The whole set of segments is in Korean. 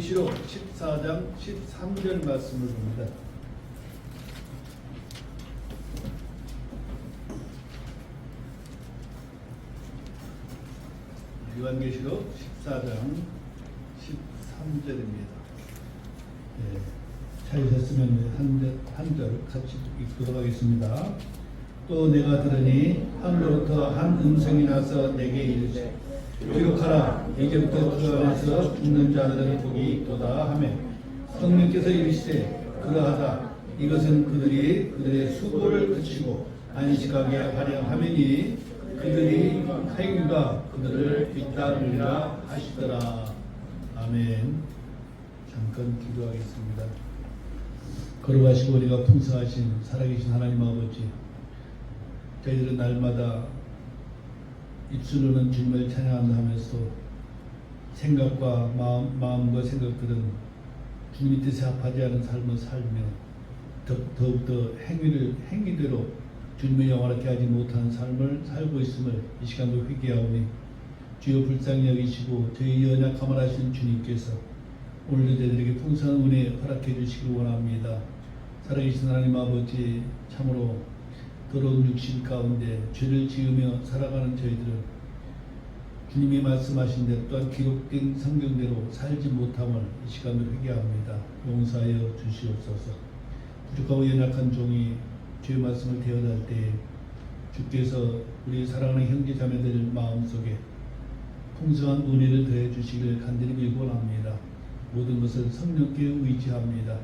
요한계시록 14장 13절 말씀을 봅니다. 요한계시록 14장 13절입니다. 예, 찾으셨으면 한 절 같이 읽도록 하겠습니다. 또 내가 들으니 하늘로부터 한 음성이 나서 내게 이르되 기록하라. 이제부터 주 안에서 죽는 자들의 복이 있도다 하며 성령께서 이르시되 그러하다. 이것은 그들이 그들의 수고를 그치고 안식하게 하려 하매니 그들이 행위가 그들을 잇따르리라 하시더라. 아멘. 잠깐 기도하겠습니다. 걸어가시고 우리가 풍성하신 살아계신 하나님 아버지, 저희들은 날마다 입술로는 주님을 찬양한다 하면서 생각과 마음과 생각들은 주님 뜻에 합하지 않은 삶을 살며 더욱더 행위대로 주님의 영화롭게 하지 못하는 삶을 살고 있음을 이 시간도 회개하오니 주여 불쌍히 여기시고 저희 연약함을 아시는 주님께서 오늘도 저희들에게 풍성한 은혜 허락해 주시기 원합니다. 살아계신 하나님 아버지, 참으로 더러운 육신 가운데 죄를 지으며 살아가는 저희들은 주님이 말씀하신 대로 또한 기록된 성경대로 살지 못함을 이 시간으로 회개합니다. 용서하여 주시옵소서. 부족하고 연약한 종이 주의 말씀을 대언할 때에 주께서 우리 사랑하는 형제 자매들 마음속에 풍성한 은혜를 더해 주시기를 간절히 빌곤합니다. 모든 것을 성령께 의지합니다.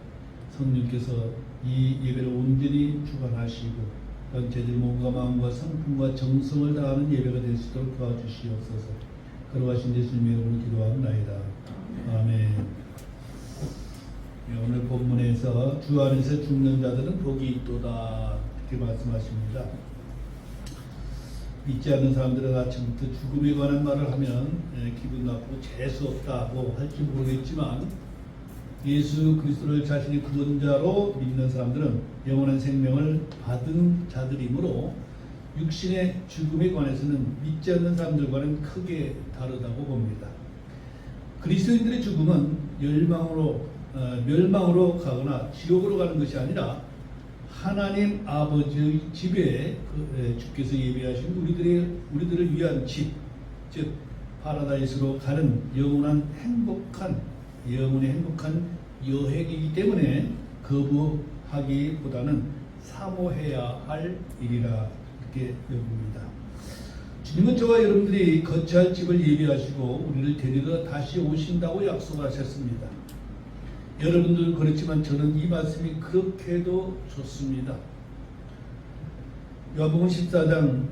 성령께서 이 예배를 온전히 주관하시고 저희들 몸과 마음과 성품과 정성을 다하는 예배가 될 수 있도록 도와주시옵소서. 걸어가신 예수님의 이름으로 기도합나이다. 아멘. 오늘 본문에서 주 안에서 죽는 자들은 복이 있도다 이렇게 말씀하십니다. 믿지 않는 사람들은 아침부터 죽음에 관한 말을 하면 기분 나쁘고 재수 없다고 할지 모르겠지만 예수 그리스도를 자신의 구원자로 믿는 사람들은 영원한 생명을 받은 자들이므로 육신의 죽음에 관해서는 믿지 않는 사람들과는 크게 다르다고 봅니다. 그리스도인들의 죽음은 멸망으로 가거나 지옥으로 가는 것이 아니라 하나님 아버지의 집에 주께서 예비하신 우리들을 위한 집, 즉 파라다이스로 가는 영원의 행복한 여행이기 때문에 거부하기보다는 사모해야 할 일이라 이렇게 여깁니다. 주님은 저와 여러분들이 거처할 집을 예비하시고 우리를 데리러 다시 오신다고 약속하셨습니다. 여러분들은 그렇지만 저는 이 말씀이 그렇게도 좋습니다. 요한복음 14장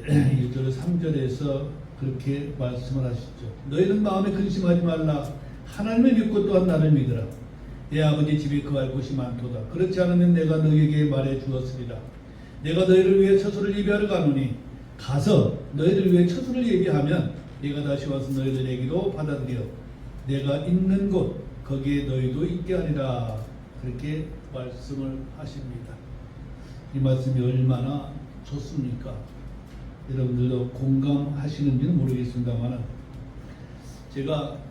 1절 3절에서 그렇게 말씀을 하시죠. 너희는 마음에 근심하지 말라. 하나님을 믿고 또한 나를 믿으라. 내 아버지 집에 거할 곳이 많도다. 그렇지 않으면 내가 너희에게 말해 주었으리라. 내가 너희를 위해 처소를 예비하러 가노니 가서 너희를 위해 처소를 예비하면 내가 다시 와서 너희들에게로 받아들여 내가 있는 곳 거기에 너희도 있게 하리라. 그렇게 말씀을 하십니다. 이 말씀이 얼마나 좋습니까? 여러분들도 공감하시는지는 모르겠습니다만 제가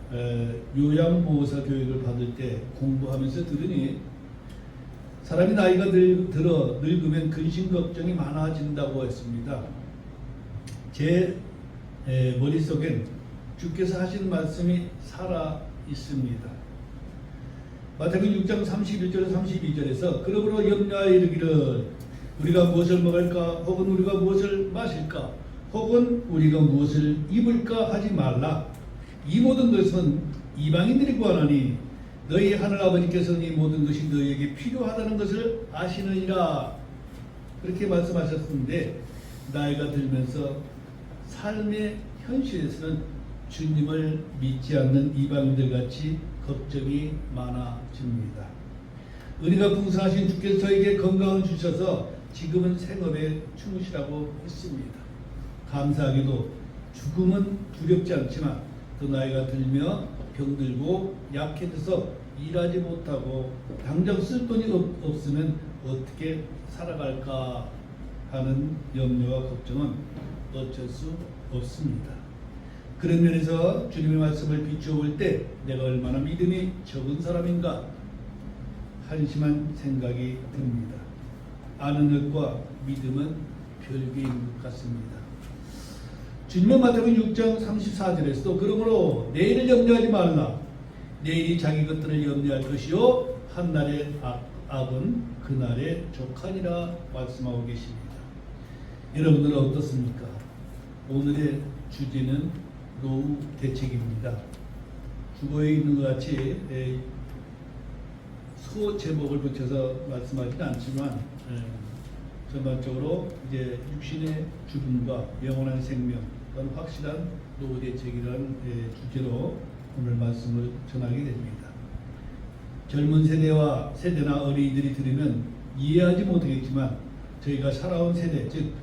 요양보호사 교육을 받을 때 공부하면서 들으니 사람이 나이가 들어 늙으면 근심 걱정이 많아진다고 했습니다. 제 머릿속엔 주께서 하신 말씀이 살아 있습니다. 마태복음 6장 31절 32절에서 그러므로 염려하여 이르기를 우리가 무엇을 먹을까 혹은 우리가 무엇을 마실까 혹은 우리가 무엇을 입을까 하지 말라. 이 모든 것은 이방인들이 구하나니 너희 하늘아버지께서는 이 모든 것이 너희에게 필요하다는 것을 아시느니라. 그렇게 말씀하셨는데 나이가 들면서 삶의 현실에서는 주님을 믿지 않는 이방인들 같이 걱정이 많아집니다. 은혜가 풍성하신 주께서 저에게 건강을 주셔서 지금은 생업에 충실하고 있습니다. 감사하게도 죽음은 두렵지 않지만 또 나이가 들며 병들고 약해져서 일하지 못하고 당장 쓸 돈이 없으면 어떻게 살아갈까 하는 염려와 걱정은 어쩔 수 없습니다. 그런 면에서 주님의 말씀을 비추어 볼 때 내가 얼마나 믿음이 적은 사람인가 한심한 생각이 듭니다. 아는 것과 믿음은 별개인 것 같습니다. 주님은 마태복음 6장 34절에서도 그러므로 내일을 염려하지 말라. 내일이 자기 것들을 염려할 것이요 한날의 악은 그날의 족하니라 말씀하고 계십니다. 여러분들은 어떻습니까? 오늘의 주제는 노후 대책입니다. 주보에 있는 것 같이 소 제목을 붙여서 말씀하지는 않지만 전반적으로 이제 육신의 죽음과 영원한 생명 또는 확실한 노후 대책이라는 주제로 오늘 말씀을 전하게 됩니다. 젊은 세대나 어린이들이 들으면 이해하지 못하겠지만 저희가 살아온 세대, 즉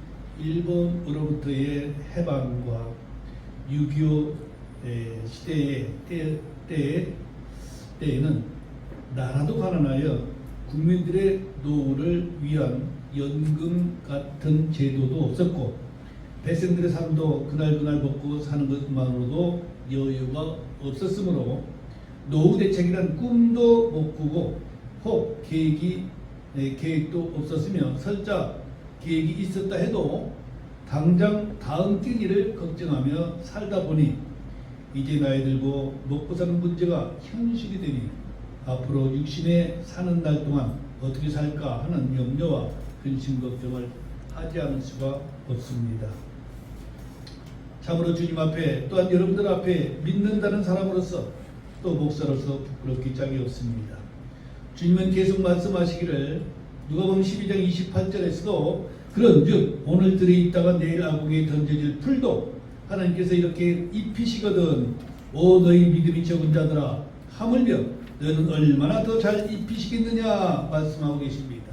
일본으로부터의 해방과 6.25 때에는 나라도 가난하여 국민들의 노후를 위한 연금 같은 제도도 없었고 백성들의 삶도 그날 먹고 사는 것만으로도 여유가 없었으므로 노후 대책이란 꿈도 못 꾸고 혹 계획도 없었으며 설사 계획이 있었다 해도 당장 다음 끼니를 걱정하며 살다 보니 이제 나이 들고 먹고 사는 문제가 현실이 되니 앞으로 육신에 사는 날 동안 어떻게 살까 하는 염려와 근심 걱정을 하지 않을 수가 없습니다. 참으로 주님 앞에 또한 여러분들 앞에 믿는다는 사람으로서 또 목사로서 부끄럽기 짝이 없습니다. 주님은 계속 말씀하시기를 누가복음 12장 28절에서도 그런즉 오늘 들이 있다가 내일 아궁이에 던져질 풀도 하나님께서 이렇게 입히시거든. 오 너희 믿음이 적은 자들아 하물며 너는 얼마나 더 잘 입히시겠느냐 말씀하고 계십니다.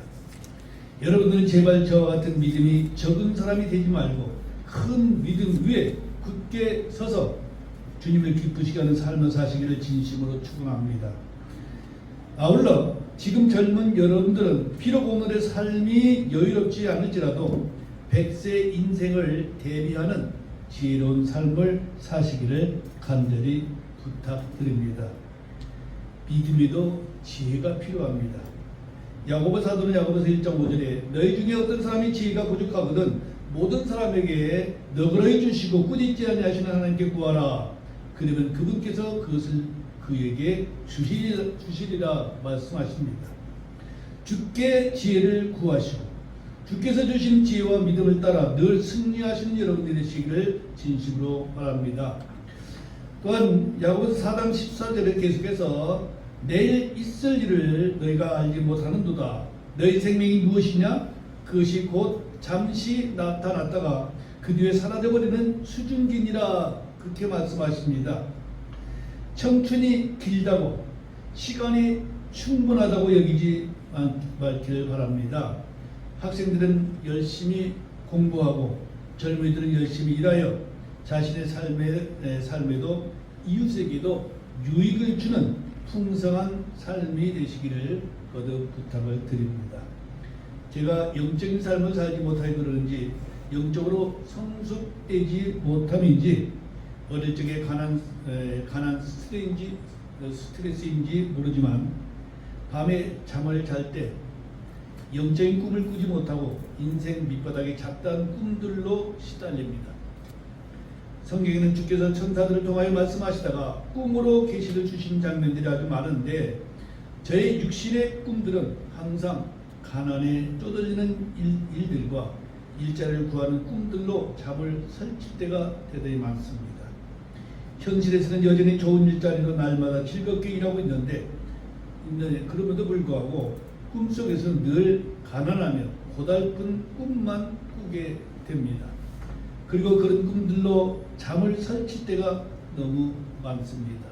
여러분들은 제발 저와 같은 믿음이 적은 사람이 되지 말고 큰 믿음 위에 굳게 서서 주님을 기쁘시게 하는 삶을 사시기를 진심으로 축원합니다. 아울러 지금 젊은 여러분들은 비록 오늘의 삶이 여유롭지 않을지라도 100세 인생을 대비하는 지혜로운 삶을 사시기를 간절히 부탁드립니다. 믿음에도 지혜가 필요합니다. 야고보 사도는 야고보서 1장 5절에 너희 중에 어떤 사람이 지혜가 부족하거든 모든 사람에게 너그러이 주시고 꾸짖지 아니하시는 하나님께 구하라. 그러면 그분께서 그것을 그에게 주시리라 말씀하십니다. 주께 지혜를 구하시고 주께서 주신 지혜와 믿음을 따라 늘 승리하시는 여러분들이 되시기를 진심으로 바랍니다. 또한 야고보서 4장 14절에 계속해서 내일 있을 일을 너희가 알지 못하는도다. 너희 생명이 무엇이냐? 그것이 곧 잠시 나타났다가 그 뒤에 사라져버리는 수증기니라 그렇게 말씀하십니다. 청춘이 길다고 시간이 충분하다고 여기지 말기를 바랍니다. 학생들은 열심히 공부하고 젊은이들은 열심히 일하여 자신의 삶에도 이웃에게도 유익을 주는 풍성한 삶이 되시기를 거듭 부탁을 드립니다. 제가 영적인 삶을 살지 못하여 그러는지 영적으로 성숙되지 못함인지 어릴 적에 가난 스트레스인지 모르지만 밤에 잠을 잘 때 영적인 꿈을 꾸지 못하고 인생 밑바닥에 잡다한 꿈들로 시달립니다. 성경에는 주께서 천사들을 통하여 말씀하시다가 꿈으로 계시를 주신 장면들이 아주 많은데 저의 육신의 꿈들은 항상 가난에 쪼들리는 일들과 일자리를 구하는 꿈들로 잠을 설칠 때가 대단히 많습니다. 현실에서는 여전히 좋은 일자리로 날마다 즐겁게 일하고 있는데 그럼에도 불구하고 꿈속에서는 늘 가난하며 고달픈 꿈만 꾸게 됩니다. 그리고 그런 꿈들로 잠을 설칠 때가 너무 많습니다.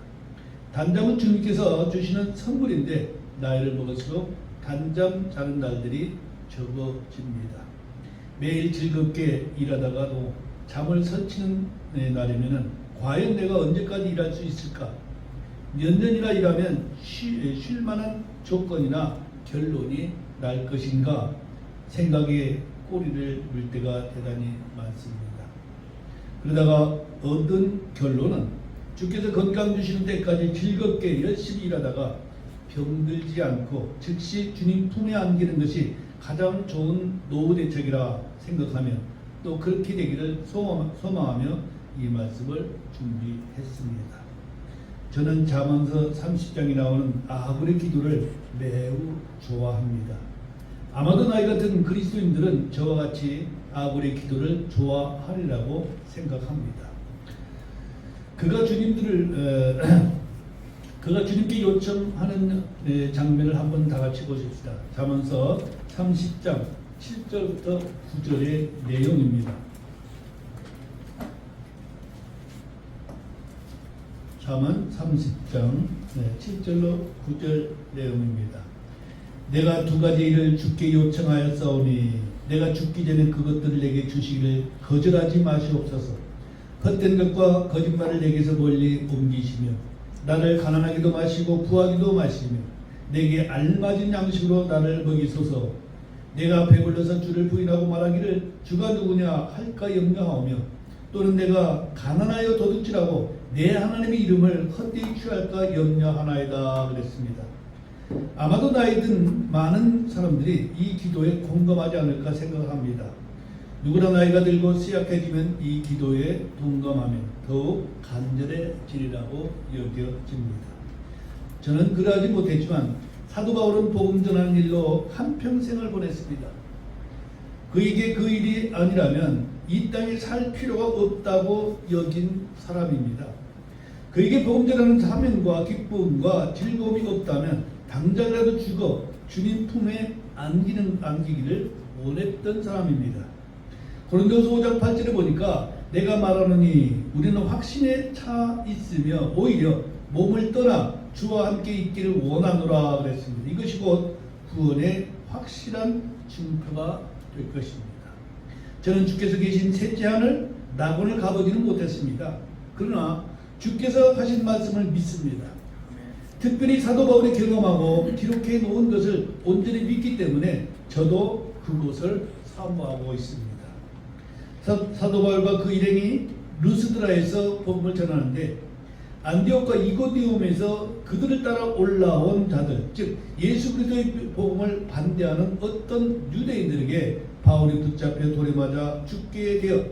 단잠은 주님께서 주시는 선물인데 나이를 먹을수록 단잠 자는 날들이 적어집니다. 매일 즐겁게 일하다가도 잠을 설치는 날이면은 과연 내가 언제까지 일할 수 있을까? 몇 년이나 일하면 쉴 만한 조건이나 결론이 날 것인가 생각에 꼬리를 물 때가 대단히 많습니다. 그러다가 얻은 결론은 주께서 건강 주시는 때까지 즐겁게 열심히 일하다가 병들지 않고 즉시 주님 품에 안기는 것이 가장 좋은 노후 대책이라 생각하며 또 그렇게 되기를 소망하며 이 말씀을 준비했습니다. 저는 잠언서 30장에 나오는 아굴의 기도를 매우 좋아합니다. 아마도 나이 같은 그리스도인들은 저와 같이 아굴의 기도를 좋아하리라고 생각합니다. 그가 주님께 요청하는 장면을 한번 다 같이 보십시다. 잠언서 30장 7절부터 9절의 내용입니다. 잠언 30장 7절로 9절 내용입니다. 내가 두 가지 일을 주께 요청하였사오니 내가 죽기 전에 그것들을 내게 주시기를 거절하지 마시옵소서. 헛된 것과 거짓말을 내게서 멀리 옮기시며 나를 가난하기도 마시고 구하기도 마시며 내게 알맞은 양식으로 나를 먹이소서. 내가 배불러서 주를 부인하고 말하기를 주가 누구냐 할까 염려하오며 또는 내가 가난하여 도둑질하고 내 하나님의 이름을 헛되이 취할까 염려하나이다 그랬습니다. 아마도 나이 든 많은 사람들이 이 기도에 공감하지 않을까 생각합니다. 누구나 나이가 들고 쇠약해지면 이 기도에 동감하면 더욱 간절해지리라고 여겨집니다. 저는 그러하지 못했지만 사도 바울은 복음 전하는 일로 한평생을 보냈습니다. 그에게 그 일이 아니라면 이 땅에 살 필요가 없다고 여긴 사람입니다. 그에게 복음 전하는 사명과 기쁨과 즐거움이 없다면 당장이라도 죽어 주님 품에 안기기를 원했던 사람입니다. 고린도서 5장 8절에 보니까 내가 말하노니 우리는 확신에 차 있으며 오히려 몸을 떠나 주와 함께 있기를 원하노라 그랬습니다. 이것이 곧 구원의 확실한 증표가 될 것입니다. 저는 주께서 계신 셋째 하늘 낙원을 가보지는 못했습니다. 그러나 주께서 하신 말씀을 믿습니다. 특별히 사도 바울이 경험하고 기록해 놓은 것을 온전히 믿기 때문에 저도 그곳을 사모하고 있습니다. 사도 바울과 그 일행이 루스드라에서 복음을 전하는데 안디옥과 이고디움에서 그들을 따라 올라온 자들, 즉 예수 그리스도의 복음을 반대하는 어떤 유대인들에게 바울이 붙잡혀 돌에 맞아 죽게 되어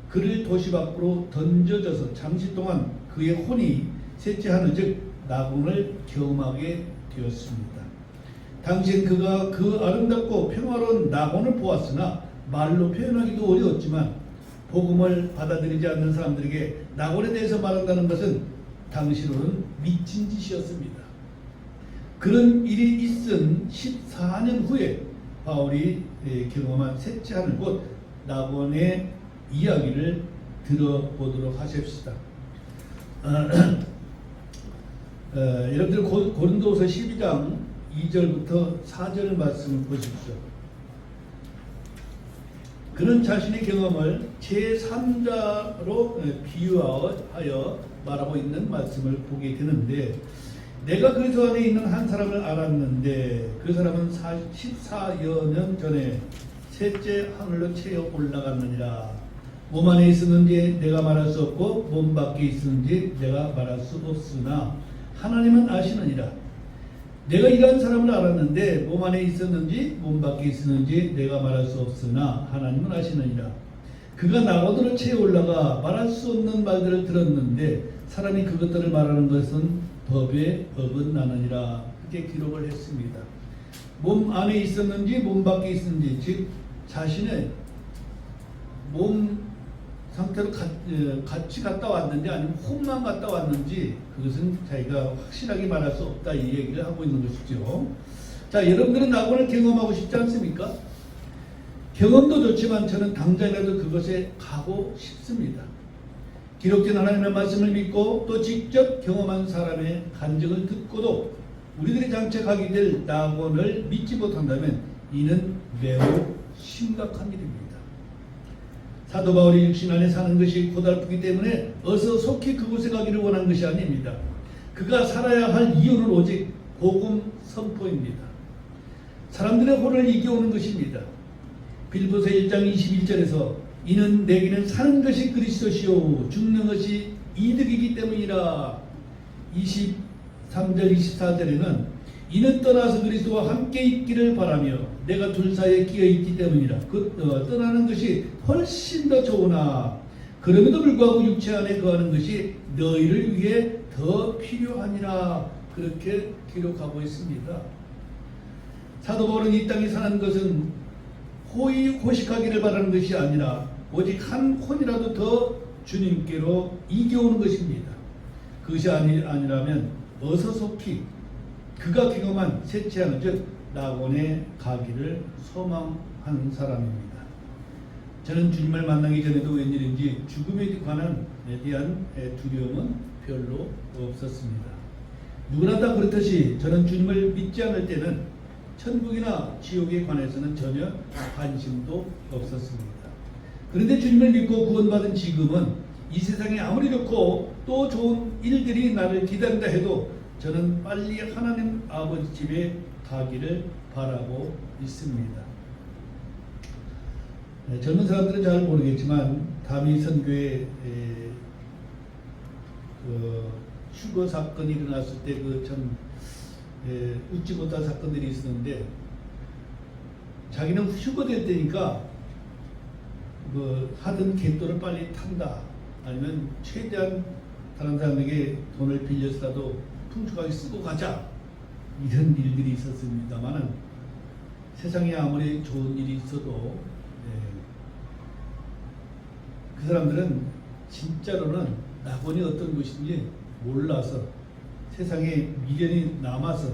그를 도시 밖으로 던져져서 잠시 동안 그의 혼이 셋째 하늘 즉 낙원을 경험하게 되었습니다. 당시엔 그가 그 아름답고 평화로운 낙원을 보았으나 말로 표현하기도 어려웠지만 복음을 받아들이지 않는 사람들에게 낙원에 대해서 말한다는 것은 당시로는 미친 짓이었습니다. 그런 일이 있은 14년 후에 바울이 경험한 셋째 하늘 곧 낙원의 이야기를 들어보도록 하십시다. 여러분들 고린도서 12장 2절부터 4절 말씀을 보십시오. 그는 자신의 경험을 제3자로 비유하여 말하고 있는 말씀을 보게 되는데 내가 그리스도 안에 있는 한 사람을 알았는데 그 사람은 14여 년 전에 셋째 하늘로 채어 올라갔느니라. 몸 안에 있었는지 내가 말할 수 없고 몸 밖에 있었는지 내가 말할 수 없으나 하나님은 아시느니라. 내가 이러한 사람을 알았는데 몸 안에 있었는지 몸 밖에 있었는지 내가 말할 수 없으나 하나님은 아시느니라. 그가 낙원으로 채 올라가 말할 수 없는 말들을 들었는데 사람이 그것들을 말하는 것은 법에 어긋나느니라. 그렇게 기록을 했습니다. 몸 안에 있었는지 몸 밖에 있었는지 즉 자신의 몸 상태로 같이 갔다 왔는지 아니면 혼만 갔다 왔는지 그것은 자기가 확실하게 말할 수 없다 이 얘기를 하고 있는 것이죠. 자, 여러분들은 낙원을 경험하고 싶지 않습니까? 경험도 좋지만 저는 당장이라도 그것에 가고 싶습니다. 기록된 하나님의 말씀을 믿고 또 직접 경험한 사람의 간증을 듣고도 우리들이 장차 가게 될 낙원을 믿지 못한다면 이는 매우 심각한 일입니다. 사도 바울이 육신 안에 사는 것이 고달프기 때문에 어서 속히 그곳에 가기를 원한 것이 아닙니다. 그가 살아야 할 이유는 오직 복음 선포입니다. 사람들의 혼을 이겨오는 것입니다. 빌보서 1장 21절에서 이는 내게는 사는 것이 그리스도시요 죽는 것이 이득이기 때문이라. 23절 24절에는 이는 떠나서 그리스도와 함께 있기를 바라며 내가 둘 사이에 끼어 있기 때문이라. 떠나는 것이 훨씬 더 좋으나 그럼에도 불구하고 육체 안에 거하는 것이 너희를 위해 더 필요하니라. 그렇게 기록하고 있습니다. 사도 바울은 이 땅에 사는 것은 호식하기를 바라는 것이 아니라 오직 한 콘이라도 더 주님께로 이겨오는 것입니다. 그것이 아니라면 어서 속히 그가 경험한 셋째하는 즉 낙원에 가기를 소망하는 사람입니다. 저는 주님을 만나기 전에도 웬일인지 죽음에 관한 대한 두려움은 별로 없었습니다. 누구나 다 그렇듯이 저는 주님을 믿지 않을 때는 천국이나 지옥에 관해서는 전혀 관심도 없었습니다. 그런데 주님을 믿고 구원받은 지금은 이 세상에 아무리 좋고 또 좋은 일들이 나를 기다린다 해도 저는 빨리 하나님 아버지 집에 가기를 바라고 있습니다. 젊은 사람들은 잘 모르겠지만 다미 선교에 휴거 사건이 일어났을 때 그 참 웃지 못할 사건들이 있었는데 자기는 휴거될 때니까 하던 갯돈을 빨리 탄다 아니면 최대한 다른 사람에게 돈을 빌려서라도 풍족하게 쓰고 가자 이런 일들이 있었습니다만은 세상에 아무리 좋은 일이 있어도 그 사람들은 진짜로는 낙원이 어떤 것인지 몰라서 세상에 미련이 남아서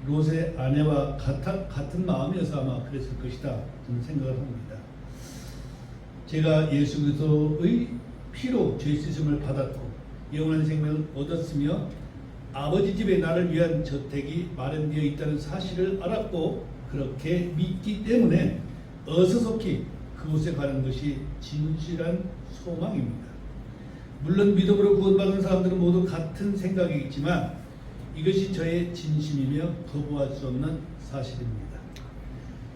롯의 아내와 같은 마음이어서 아마 그랬을 것이다 저는 생각을 합니다. 제가 예수 그리스도의 피로 죄 씻음을 받았고 영원한 생명을 얻었으며 아버지 집에 나를 위한 저택이 마련되어 있다는 사실을 알았고 그렇게 믿기 때문에 어서속히 그곳에 가는 것이 진실한 소망입니다. 물론 믿음으로 구원받은 사람들은 모두 같은 생각이겠지만 이것이 저의 진심이며 거부할 수 없는 사실입니다.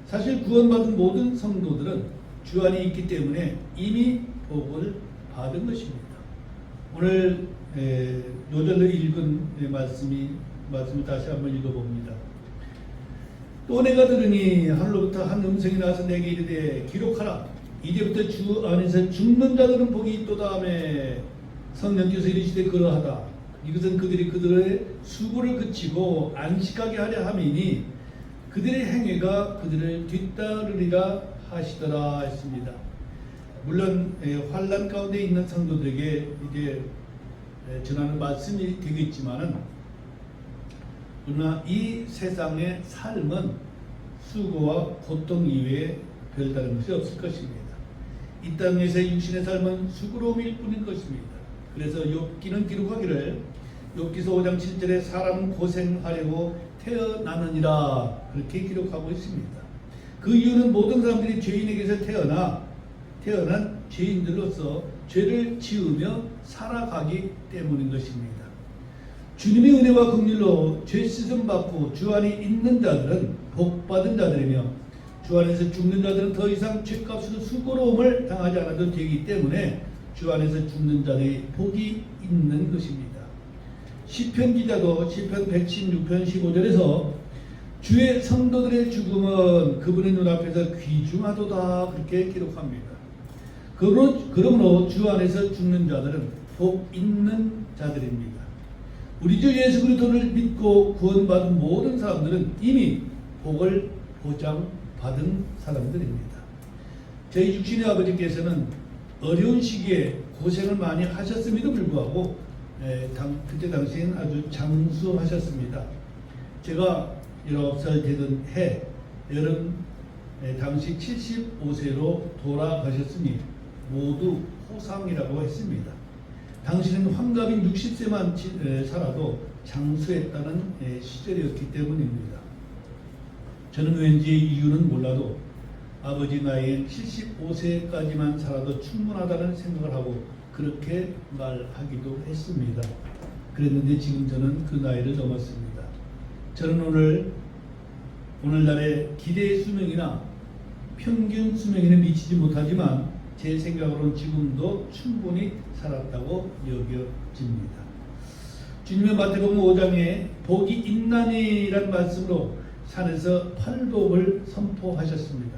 사실 구원받은 모든 성도들은 주 안에 있기 때문에 이미 복을 받은 것입니다. 오늘 요전에 읽은 말씀을 다시 한번 읽어봅니다. 또 내가 들으니 하늘로부터 한 음성이 나서 내게 이르되 기록하라. 이제부터 주 안에서 죽는 자들은 복이 있도다 하며 성령께서 이르시되 그러하다. 이것은 그들의 수고를 그치고 안식하게 하려 함이니 그들의 행위가 그들을 뒤따르리라 하시더라 했습니다. 물론 환난 가운데 있는 성도들에게 이제 전하는 말씀이 되겠지만은 그러나 이 세상의 삶은 수고와 고통 이외에 별다른 것이 없을 것입니다. 이 땅에서의 육신의 삶은 수고로움일 뿐인 것입니다. 그래서 욥기는 기록하기를 욥기서 5장 7절에 사람은 고생하려고 태어나느니라 그렇게 기록하고 있습니다. 그 이유는 모든 사람들이 죄인에게서 태어난 죄인들로서 죄를 지으며 살아가기 때문인 것입니다. 주님의 은혜와 긍휼로 죄 씻음 받고 주 안에 있는 자들은 복 받은 자들이며 주 안에서 죽는 자들은 더 이상 죄값으로 수고로움을 당하지 않아도 되기 때문에 주 안에서 죽는 자들이 복이 있는 것입니다. 시편 기자도 시편 116편 15절에서 주의 성도들의 죽음은 그분의 눈앞에서 귀중하도다 그렇게 기록합니다. 그러므로 주 안에서 죽는 자들은 복 있는 자들입니다. 우리 주 예수 그리스도를 믿고 구원받은 모든 사람들은 이미 복을 보장받은 사람들입니다. 저희 육신의 아버지께서는 어려운 시기에 고생을 많이 하셨음에도 불구하고 그때 당시엔 아주 장수하셨습니다. 제가 19살 되던 여름 당시 75세로 돌아가셨으니 모두 호상이라고 했습니다. 당시는 환갑인 60세만 살아도 장수했다는 시절이었기 때문입니다. 저는 왠지 이유는 몰라도 아버지 나이엔 75세까지만 살아도 충분하다는 생각을 하고 그렇게 말하기도 했습니다. 그랬는데 지금 저는 그 나이를 넘었습니다. 저는 오늘날의 기대 수명이나 평균 수명에는 미치지 못하지만 제 생각으로는 지금도 충분히 살았다고 여겨집니다. 주님은 마태복음 5장에 복이 있나니란 말씀으로 산에서 팔복을 선포하셨습니다.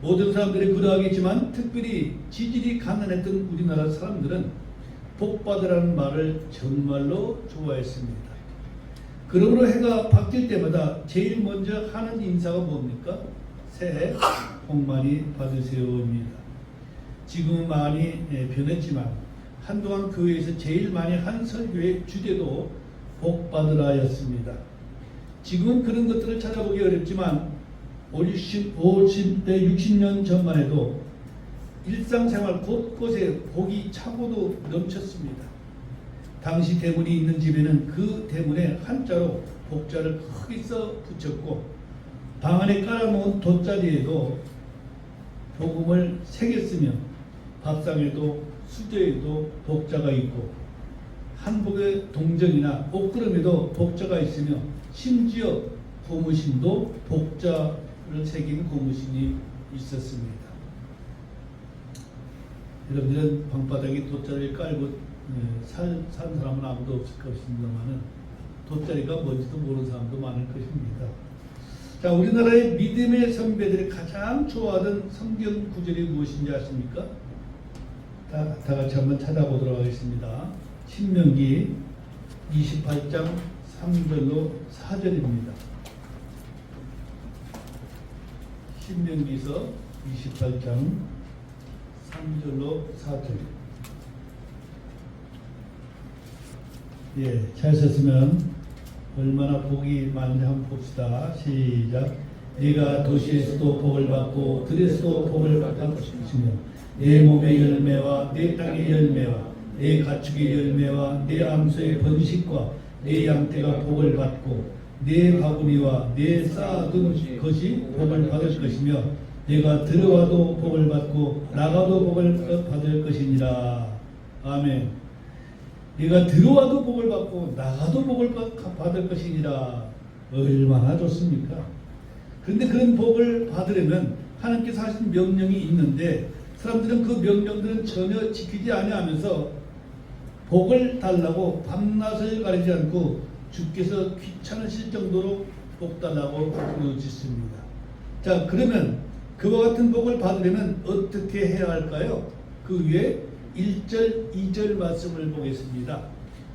모든 사람들이 그러하겠지만 특별히 지질이 가난했던 우리나라 사람들은 복받으라는 말을 정말로 좋아했습니다. 그러므로 해가 바뀔 때마다 제일 먼저 하는 인사가 뭡니까? 새해 복 많이 받으세요입니다. 지금은 많이 변했지만 한동안 교회에서 제일 많이 한 설교의 주제도 복 받으라였습니다. 지금은 그런 것들을 찾아보기 어렵지만 50대 60년 전만 해도 일상생활 곳곳에 복이 차고도 넘쳤습니다. 당시 대문이 있는 집에는 그 대문에 한자로 복자를 크게 써 붙였고 방 안에 깔아놓은 돗자리에도 복음을 새겼으며 밥상에도 수저에도 복자가 있고 한복의 동정이나 옷구름에도 복자가 있으며 심지어 고무신도 복자를 새긴 고무신이 있었습니다. 여러분들은 방바닥에 돗자리를 깔고 산 사람은 아무도 없을 것입니다만은 돗자리가 뭔지도 모르는 사람도 많을 것입니다. 자, 우리나라의 믿음의 선배들이 가장 좋아하던 성경 구절이 무엇인지 아십니까? 다 같이 한번 찾아보도록 하겠습니다. 신명기 28장 3절로 4절입니다. 신명기서 28장 3절로 4절. 예, 잘 썼으면 얼마나 복이 많은지 한번 봅시다. 시작. 네가 도시에서도 복을 받고 들에서도 복을 받을 것이며 내 몸의 열매와 내 땅의 열매와 내 가축의 열매와 내 암소의 번식과 내 양떼가 복을 받고 내 바구니와 내 쌓아둔 것이 복을 받을 것이며 내가 들어와도 복을 받고 나가도 복을 받을 것이니라. 아멘. 네가 들어와도 복을 받고 나가도 복을 받을 것이니라. 얼마나 좋습니까? 그런데 그런 복을 받으려면 하나님께서 하신 명령이 있는데 사람들은 그 명령들은 전혀 지키지 아니하면서 복을 달라고 밤낮을 가리지 않고 주께서 귀찮으실 정도로 복 달라고 부르짖습니다. 자, 그러면 그와 같은 복을 받으려면 어떻게 해야 할까요? 그 위에 1절, 2절 말씀을 보겠습니다.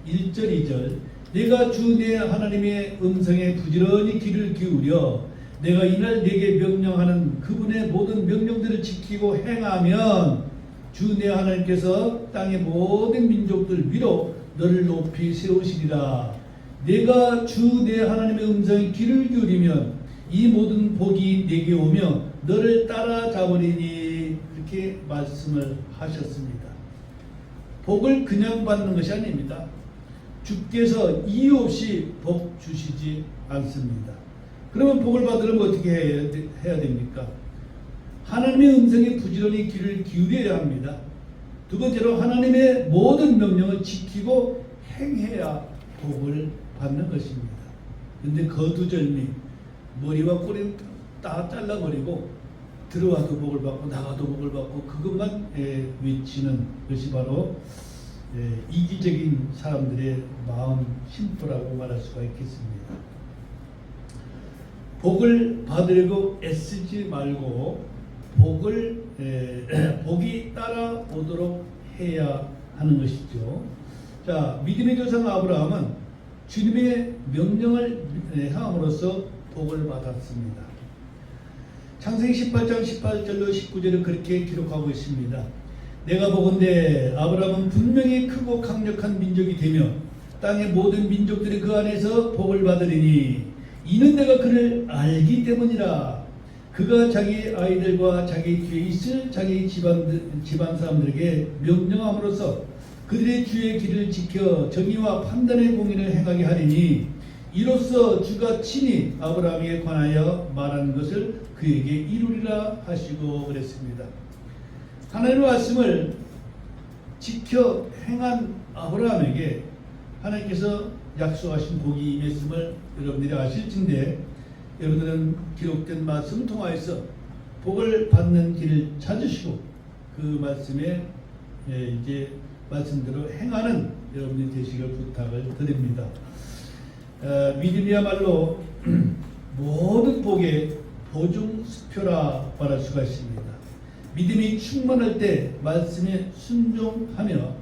1절, 2절. 내가 주 내 하나님의 음성에 부지런히 귀를 기울여 내가 이날 내게 명령하는 그분의 모든 명령들을 지키고 행하면 주 내 하나님께서 땅의 모든 민족들 위로 너를 높이 세우시리라. 내가 주 내 하나님의 음성에 귀를 기울이면 이 모든 복이 내게 오며 너를 따라잡으리니. 그렇게 말씀을 하셨습니다. 복을 그냥 받는 것이 아닙니다. 주께서 이유 없이 복 주시지 않습니다. 그러면 복을 받으려면 어떻게 해야 됩니까? 하나님의 음성에 부지런히 귀를 기울여야 합니다. 두 번째로 하나님의 모든 명령을 지키고 행해야 복을 받는 것입니다. 그런데 거두절미 머리와 꼬리는 다 잘라버리고 들어와도 복을 받고 나가도 복을 받고 그것만 외치는 것이 바로 이기적인 사람들의 마음 심보라고 말할 수가 있겠습니다. 복을 받으려고 애쓰지 말고 복이 따라오도록 해야 하는 것이죠. 자, 믿음의 조상 아브라함은 주님의 명령을 행함으로써 복을 받았습니다. 창세기 18장 18절로 19절을 그렇게 기록하고 있습니다. 내가 보건대 아브라함은 분명히 크고 강력한 민족이 되며 땅의 모든 민족들이 그 안에서 복을 받으리니 이는 내가 그를 알기 때문이라. 그가 자기 아이들과 자기 뒤에 있을 자기 집안 사람들에게 명령함으로써 그들의 주의 길을 지켜 정의와 판단의 공의를 행하게 하리니 이로써 주가 친히 아브라함에 관하여 말하는 것을 그에게 이루리라 하시고 그랬습니다. 하나님의 말씀을 지켜 행한 아브라함에게 하나님께서 약속하신 복이 임했음을 여러분들이 아실진데 여러분들은 기록된 말씀 통하여서 복을 받는 길을 찾으시고 그 말씀에 이제 말씀대로 행하는 여러분이 되시길 부탁을 드립니다. 믿음이야말로 모든 복의 보증수표라 말할 수가 있습니다. 믿음이 충만할 때 말씀에 순종하며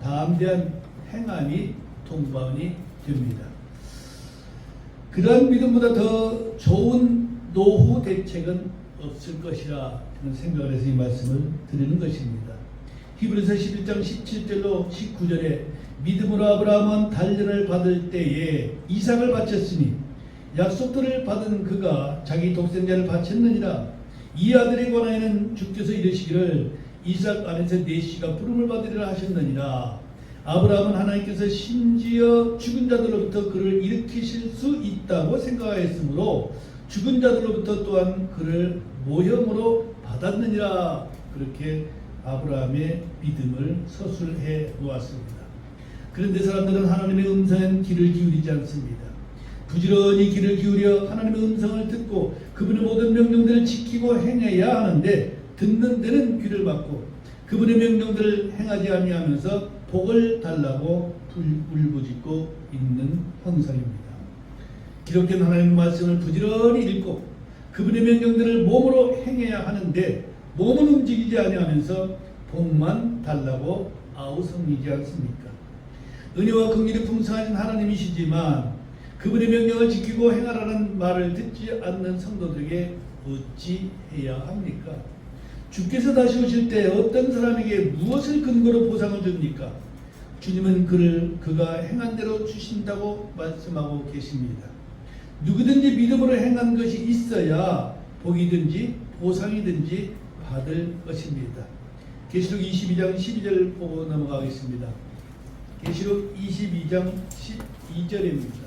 담대한 행함이 동반이 됩니다. 그러한 믿음보다 더 좋은 노후 대책은 없을 것이라 저는 생각을 해서 이 말씀을 드리는 것입니다. 히브리서 11장 17절로 19절에 믿음으로 아브라함은 단련을 받을 때에 이삭을 바쳤으니 약속들을 받은 그가 자기 독생자를 바쳤느니라. 이 아들에 관하여는 주께서 이르시기를 이삭 안에서 네 씨가 부름을 받으리라 하셨느니라. 아브라함은 하나님께서 심지어 죽은 자들로부터 그를 일으키실 수 있다고 생각하였으므로 죽은 자들로부터 또한 그를 모형으로 받았느니라. 그렇게 아브라함의 믿음을 서술해 놓았습니다. 그런데 사람들은 하나님의 음성에 귀를 기울이지 않습니다. 부지런히 귀를 기울여 하나님의 음성을 듣고 그분의 모든 명령들을 지키고 행해야 하는데 듣는 데는 귀를 막고 그분의 명령들을 행하지 아니하면서 복을 달라고 울부짖고 있는 형상입니다. 기록된 하나님의 말씀을 부지런히 읽고 그분의 명령들을 몸으로 행해야 하는데 몸은 움직이지 아니하면서 복만 달라고 아우성이지 않습니까? 은혜와 긍휼이 풍성하신 하나님이시지만 그분의 명령을 지키고 행하라는 말을 듣지 않는 성도들에게 어찌 해야 합니까? 주께서 다시 오실 때 어떤 사람에게 무엇을 근거로 보상을 줍니까? 주님은 그가 행한 대로 주신다고 말씀하고 계십니다. 누구든지 믿음으로 행한 것이 있어야 복이든지 보상이든지 받을 것입니다. 계시록 22장 12절 보고 넘어가겠습니다. 계시록 22장 12절입니다.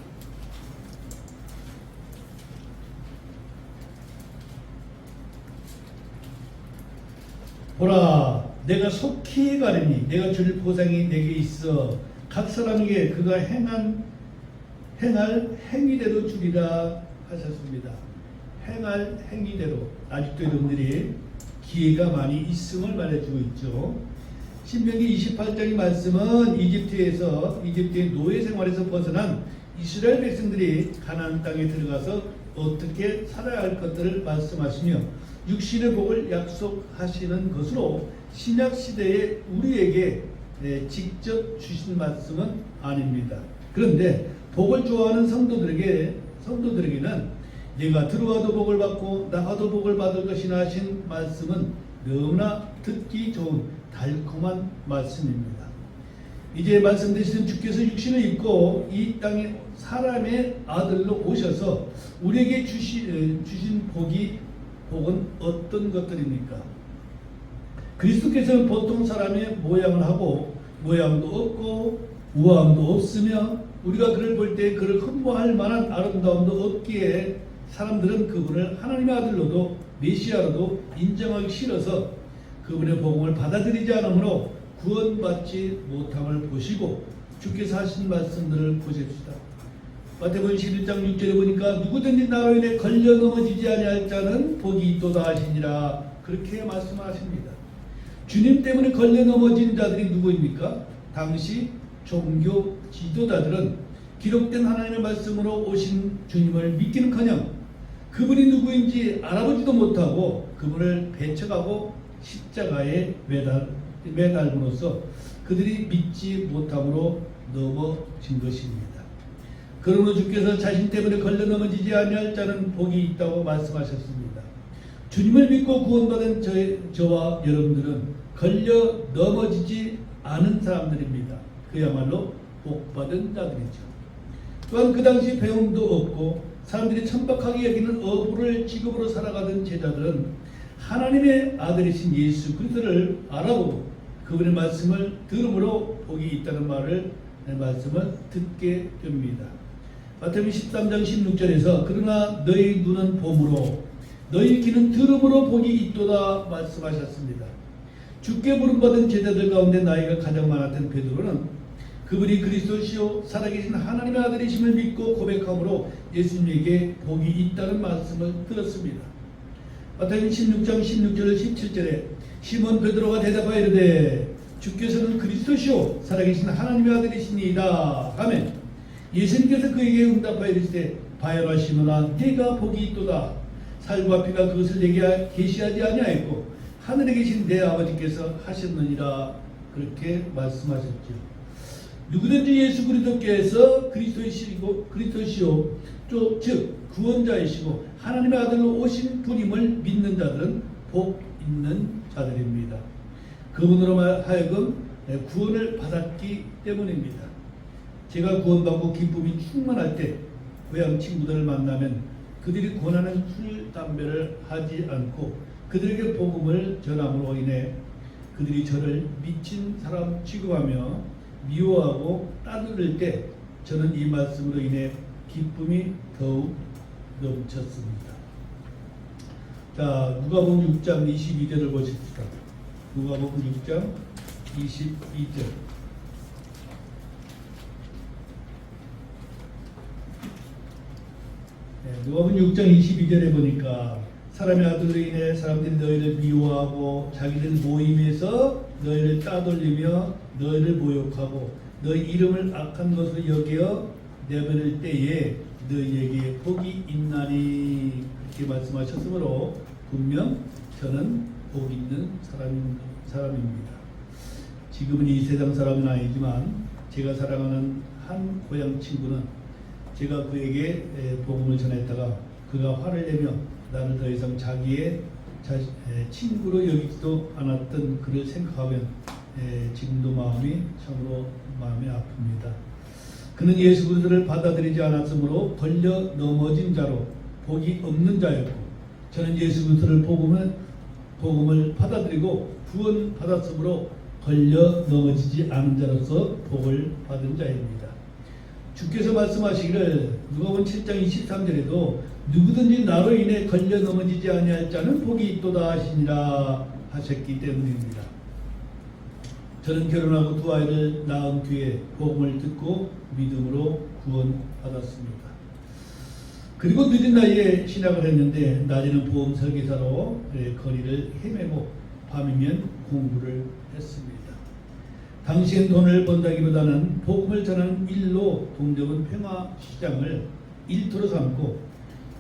보라, 내가 속히 가리니 내가 줄 보상이 내게 있어 각 사람에게 그가 행할 행위대로 주리라 하셨습니다. 행할 행위대로. 아직도 여러분들이 기회가 많이 있음을 말해주고 있죠. 신명기 28장의 말씀은 이집트의 노예 생활에서 벗어난 이스라엘 백성들이 가나안 땅에 들어가서 어떻게 살아야 할 것들을 말씀하시며 육신의 복을 약속하시는 것으로 신약 시대에 우리에게 직접 주신 말씀은 아닙니다. 그런데 복을 좋아하는 성도들에게는 내가 들어와도 복을 받고 나가도 복을 받을 것이나 하신 말씀은 너무나 듣기 좋은 달콤한 말씀입니다. 이제 말씀되시는 주께서 육신을 입고 이 땅에 사람의 아들로 오셔서 우리에게 주신 복은 어떤 것들입니까? 그리스도께서는 보통 사람의 모양을 하고 모양도 없고 우아함도 없으며 우리가 그를 볼 때 그를 흠모할 만한 아름다움도 없기에 사람들은 그분을 하나님의 아들로도 메시아로도 인정하기 싫어서 그분의 복음을 받아들이지 않으므로 구원받지 못함을 보시고 주께서 하신 말씀들을 보십시다. 마태복음 11장 6절에 보니까 누구든지 나로 인해 걸려 넘어지지 아니할 자는 복이 있도다 하시니라. 그렇게 말씀하십니다. 주님 때문에 걸려 넘어진 자들이 누구입니까? 당시 종교 지도자들은 기록된 하나님의 말씀으로 오신 주님을 믿기는커녕 그분이 누구인지 알아보지도 못하고 그분을 배척하고 십자가에 매달음으로써 그들이 믿지 못함으로 넘어진 것입니다. 그러므로 주께서 자신 때문에 걸려 넘어지지 아니할 자는 복이 있다고 말씀하셨습니다. 주님을 믿고 구원받은 저와 여러분들은 걸려 넘어지지 않은 사람들입니다. 그야말로 복받은 자들이죠. 또한 그 당시 배움도 없고 사람들이 천박하게 여기는 어부를 직업으로 살아가던 제자들은 하나님의 아들이신 예수 그리스도를 알아보고 그분의 말씀을 들음으로 복이 있다는 말씀을 듣게 됩니다. 마태복음 13장 16절에서 그러나 너희 눈은 봄으로 너희 귀는 들음으로 복이 있도다 말씀하셨습니다. 주께 부름받은 제자들 가운데 나이가 가장 많았던 베드로는 그분이 그리스도시요 살아계신 하나님의 아들이심을 믿고 고백함으로 예수님에게 복이 있다는 말씀을 들었습니다. 마태복음 16장 16절 17절에 시몬 베드로가 대답하여 이르되 주께서는 그리스도시요 살아계신 하나님의 아들이시니이다 하매 예수님께서 그에게 응답하여 이르시되 바요라 시몬아 네가 복이 있도다. 살과 피가 그것을 내게 계시하지 아니하였고 하늘에 계신 내 아버지께서 하셨느니라. 그렇게 말씀하셨죠. 누구든지 예수 그리스도께서 그리스도시요 즉 구원자이시고 하나님의 아들로 오신 분임을 믿는 자들은 복 있는 자들입니다. 그분으로 하여금 구원을 받았기 때문입니다. 제가 구원받고 기쁨이 충만할 때 고향 친구들을 만나면 그들이 권하는 술, 담배를 하지 않고 그들에게 복음을 전함으로 인해 그들이 저를 미친 사람 취급하며 미워하고 따돌릴 때 저는 이 말씀으로 인해 기쁨이 더욱 넘쳤습니다. 자, 누가복음 6장 22절을 보십시다. 누가복음 6장 22절. 누가복음 6장 22절에 보니까 사람의 아들로 인해 사람들이 너희를 미워하고 자기들 모임에서 너희를 따돌리며 너희를 모욕하고 너희 이름을 악한 것으로 여겨 내버릴 때에 너희에게 복이 있나니 그렇게 말씀하셨으므로 분명 저는 복 있는 사람입니다. 지금은 이 세상 사람은 아니지만 제가 사랑하는 한 고향 친구는 제가 그에게 복음을 전했다가 그가 화를 내며 나를 더 이상 자기의 친구로 여기지도 않았던 그를 생각하면 지금도 마음이 참으로 마음이 아픕니다. 그는 예수 그리스도를 받아들이지 않았으므로 걸려 넘어진 자로 복이 없는 자였고 저는 예수 그리스도를 복음을 받아들이고 구원 받았으므로 걸려 넘어지지 않은 자로서 복을 받은 자입니다. 주께서 말씀하시기를 누가복음 7장 23절에도 누구든지 나로 인해 걸려 넘어지지 아니할 자는 복이 있도다 하시니라 하셨기 때문입니다. 저는 결혼하고 두 아이를 낳은 뒤에 복음을 듣고 믿음으로 구원받았습니다. 그리고 늦은 나이에 신학을 했는데 낮에는 보험 설계사로 거리를 헤매고 밤이면 공부를 했습니다. 당시엔 돈을 번다기보다는 복음을 전하는 일로 동대문 평화시장을 일터로 삼고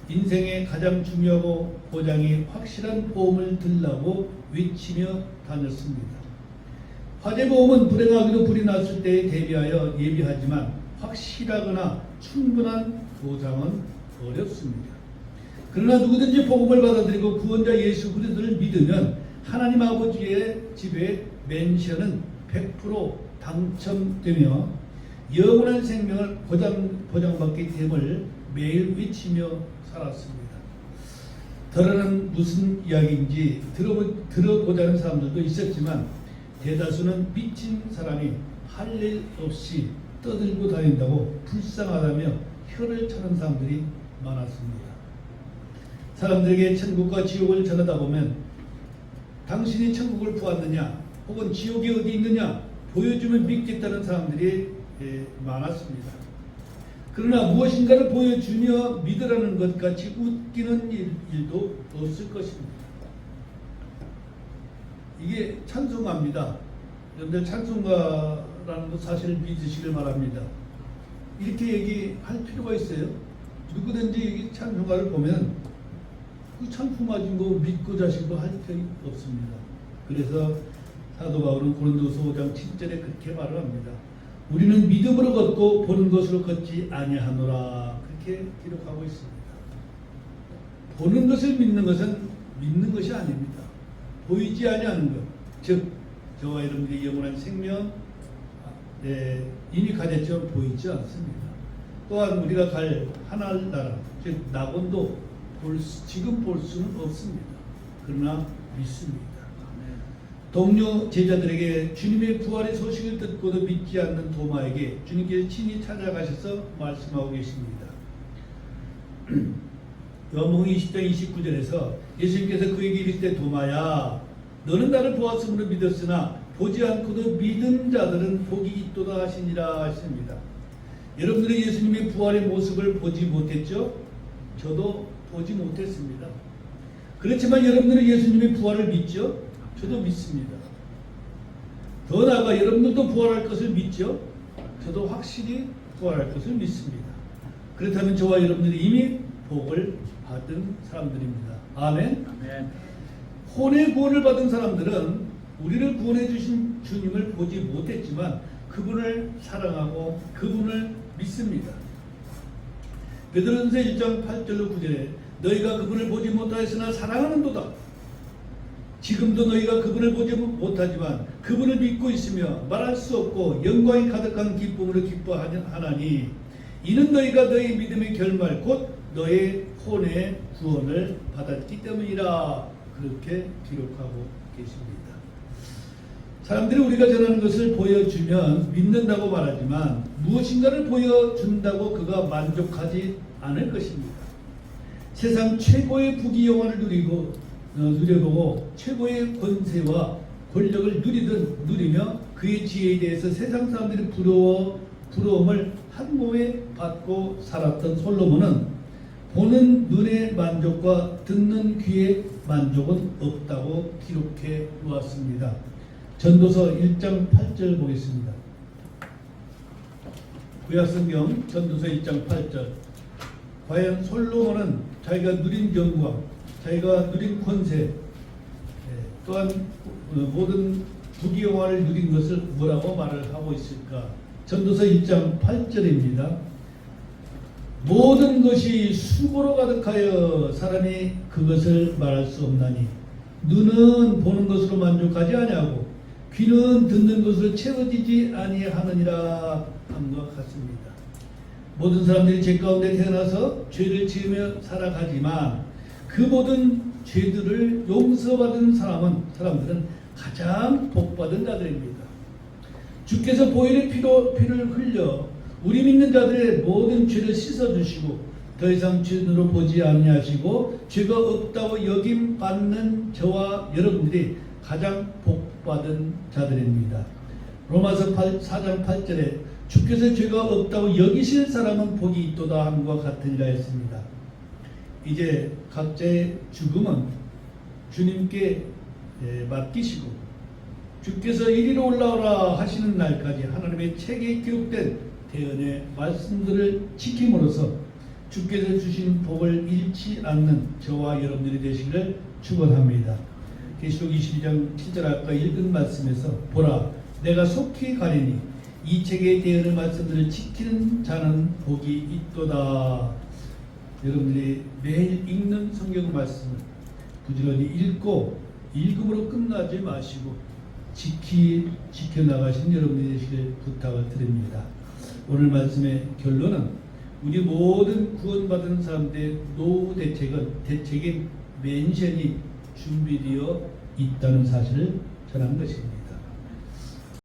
인생의 가장 중요하고 보장이 확실한 보험을 들라고 외치며 다녔습니다. 화재보험은 불행하기도 불이 났을 때에 대비하여 예비하지만 확실하거나 충분한 보장은 어렵습니다. 그러나 누구든지 복음을 받아들이고 구원자 예수 그리스도를 믿으면 하나님 아버지의 집에 맨션은 100% 당첨되며 영원한 생명을 보장받게 됨을 매일 외치며 살았습니다. 더러는 무슨 이야기인지 들어보자는 사람들도 있었지만 대다수는 미친 사람이 할 일 없이 떠들고 다닌다고 불쌍하다며 혀를 차는 사람들이 많았습니다. 사람들에게 천국과 지옥을 전하다 보면 당신이 천국을 보았느냐 혹은 지옥이 어디 있느냐 보여주면 믿겠다는 사람들이 많았습니다. 그러나 무엇인가를 보여주며 믿으라는 것 같이 웃기는 일도 없을 것입니다. 이게 찬송가입니다. 여러분들 찬송가라는 것 사실을 믿으시길 바랍니다. 이렇게 얘기할 필요가 있어요. 누구든지 찬송가를 보면 그 찬송 가진 거 믿고 자식도 할 필요 없습니다. 그래서 사도 바울은 고린도서 5장 7절에 그렇게 말을 합니다. 우리는 믿음으로 걷고 보는 것으로 걷지 아니하노라 그렇게 기록하고 있습니다. 보는 것을 믿는 것은 믿는 것이 아닙니다. 보이지 아니하는 것, 즉 저와 여러분들의 영원한 생명 이미 가졌지만 보이지 않습니다. 또한 우리가 갈 하늘나라, 즉 낙원도 지금 볼 수는 없습니다. 그러나 믿습니다. 동료 제자들에게 주님의 부활의 소식을 듣고도 믿지 않는 도마에게 주님께서 친히 찾아가셔서 말씀하고 계십니다. 요한복음 20장 29절에서 예수님께서 그에게 이르시되 도마야 너는 나를 보았으므로 믿었으나 보지 않고도 믿은 자들은 복이 있도다 하시니라 하십니다. 여러분들이 예수님의 부활의 모습을 보지 못했죠? 저도 보지 못했습니다. 그렇지만 여러분들은 예수님의 부활을 믿죠? 저도 믿습니다. 더 나아가 여러분들도 부활할 것을 믿죠? 저도 확실히 부활할 것을 믿습니다. 그렇다면 저와 여러분들이 이미 복을 받은 사람들입니다. 아멘. 아멘. 혼의 구원을 받은 사람들은 우리를 구원해 주신 주님을 보지 못했지만 그분을 사랑하고 그분을 믿습니다. 베드로전서 1장 8절로 9절에 너희가 그분을 보지 못하였으나 사랑하는도다. 지금도 너희가 그분을 보지 못하지만 그분을 믿고 있으며 말할 수 없고 영광이 가득한 기쁨으로 기뻐하나니 이는 너희가 너희 믿음의 결말 곧 너의 혼의 구원을 받았기 때문이라. 그렇게 기록하고 계십니다. 사람들이 우리가 전하는 것을 보여주면 믿는다고 말하지만 무엇인가를 보여준다고 그가 만족하지 않을 것입니다. 세상 최고의 부귀영화를 누려보고 최고의 권세와 권력을 누리며 그의 지혜에 대해서 세상 사람들이 부러움을 한 몸에 받고 살았던 솔로몬은 보는 눈의 만족과 듣는 귀의 만족은 없다고 기록해 놓았습니다. 전도서 1장 8절 보겠습니다. 구약성경 전도서 1장 8절. 과연 솔로몬은 자기가 누린 영광, 자기가 누린 권세, 또한 모든 부귀영화를 누린 것을 뭐라고 말을 하고 있을까? 전도서 1장 8절입니다. 모든 것이 수고로 가득하여 사람이 그것을 말할 수 없나니 눈은 보는 것으로 만족하지 아니하고 귀는 듣는 것으로 채워지지 아니하느니라 함과 같습니다. 모든 사람들이 죄 가운데 태어나서 죄를 지으며 살아가지만 그 모든 죄들을 용서받은 사람들은 가장 복받은 자들입니다. 주께서 보혈의 피를 흘려 우리 믿는 자들의 모든 죄를 씻어주시고 더 이상 죄로 보지 아니하시고 죄가 없다고 여김 받는 저와 여러분들이 가장 복받은 자들입니다. 로마서 4장 8절에 주께서 죄가 없다고 여기실 사람은 복이 있도다 함과 같으니라 했습니다. 이제 각자의 죽음은 주님께 맡기시고 주께서 이리로 올라오라 하시는 날까지 하나님의 책에 기록된 대언의 말씀들을 지킴으로써 주께서 주신 복을 잃지 않는 저와 여러분들이 되시기를 축원합니다. 계시록 22장 7절 아까 읽은 말씀에서 보라 내가 속히 가리니 이 책의 대언의 말씀들을 지키는 자는 복이 있도다. 여러분들이 매일 읽는 성경 말씀을 부지런히 읽고 읽음으로 끝나지 마시고 지켜나가신 여러분들이 되시길 부탁을 드립니다. 오늘 말씀의 결론은 우리 모든 구원받은 사람들의 노후 대책인 멘션이 준비되어 있다는 사실을 전한 것입니다.